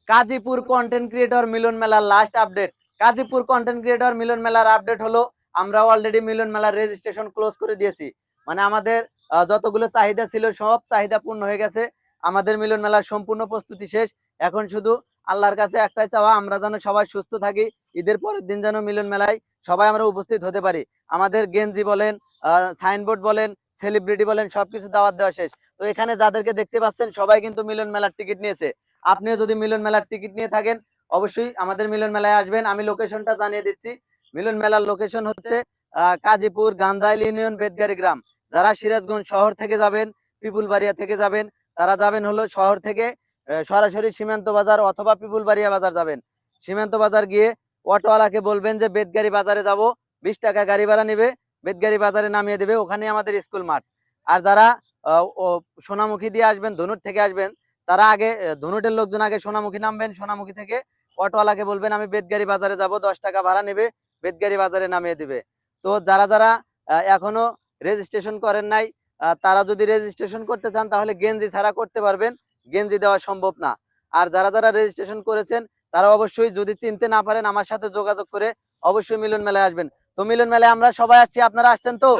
Gazipur content creator মিলন মেলার last update. Gazipur content creator মিলন মেলার আপডেট হলো, আমরা অলরেডি মিলন মেলার রেজিস্ট্রেশন ক্লোজ করে দিয়েছি। মানে আমাদের যতগুলো চাহিদা ছিল সব চাহিদা পূর্ণ হয়ে গেছে। আমাদের মিলন মেলার সম্পূর্ণ প্রস্তুতি শেষ। এখন শুধু আল্লাহর কাছে একটাই চাওয়া, আমরা যেন সবাই সুস্থ থাকি, ঈদের পরের দিন যেন মিলন মেলায় সবাই আমরা উপস্থিত হতে পারি। আমাদের গেঞ্জি বলেন, সাইনবোর্ড বলেন, সেলিব্রিটি বলেন, সবকিছু দাওয়াত দেওয়া শেষ। তো এখানে যাদেরকে দেখতে পাচ্ছেন সবাই কিন্তু মিলন মেলার টিকিট নিয়েছে। আপনিও যদি মিলন মেলার টিকিট নিয়ে থাকেন অবশ্যই আমাদের মিলন মেলায় আসবেন। আমি লোকেশনটা জানিয়ে দিচ্ছি। মিলন মেলার লোকেশন হচ্ছে কাজীপুর গান্ধাইল ইউনিয়ন বেদগাড়ি গ্রাম। যারা সিরাজগঞ্জ শহর থেকে যাবেন, পিপুলবাড়িয়া থেকে যাবেন, তারা যাবেন হলো শহর থেকে সরাসরি সীমান্ত বাজার অথবা পিপুলবাড়িয়া বাজার যাবেন। সীমান্ত বাজার গিয়ে অটোওয়ালাকে বলবেন যে বেদগাড়ি বাজারে যাব, 20 টাকা গাড়ি ভাড়া নেবে, বেদগাড়ি বাজারে নামিয়ে দেবে, ওখানে আমাদের স্কুল মাঠ। আর যারা সোনামুখী দিয়ে আসবেন, ধনুট থেকে আসবেন, তারা আগে ধনুটের লোকজন আগে সোনামুখী নামবেন। সোনামুখী থেকে অটোওয়ালাকে বলবেন আমি বেদগাড়ি বাজারে যাব, 10 টাকা ভাড়া নেবে, বেদগাড়ি বাজারে নামিয়ে দিবে। তো যারা যারা এখনো রেজিস্ট্রেশন করেন নাই, তারা যদি রেজিস্ট্রেশন করতে চান তাহলে গেঞ্জি ছাড়া করতে পারবেন, গেঞ্জি দেওয়া সম্ভব না। আর যারা যারা রেজিস্ট্রেশন করেছেন তারা অবশ্যই যদি চিনতে না পারেন আমার সাথে যোগাযোগ করে অবশ্যই মিলন মেলায় আসবেন। তো মিলন মেলায় আমরা সবাই আসছি, আপনারা আসছেন তো?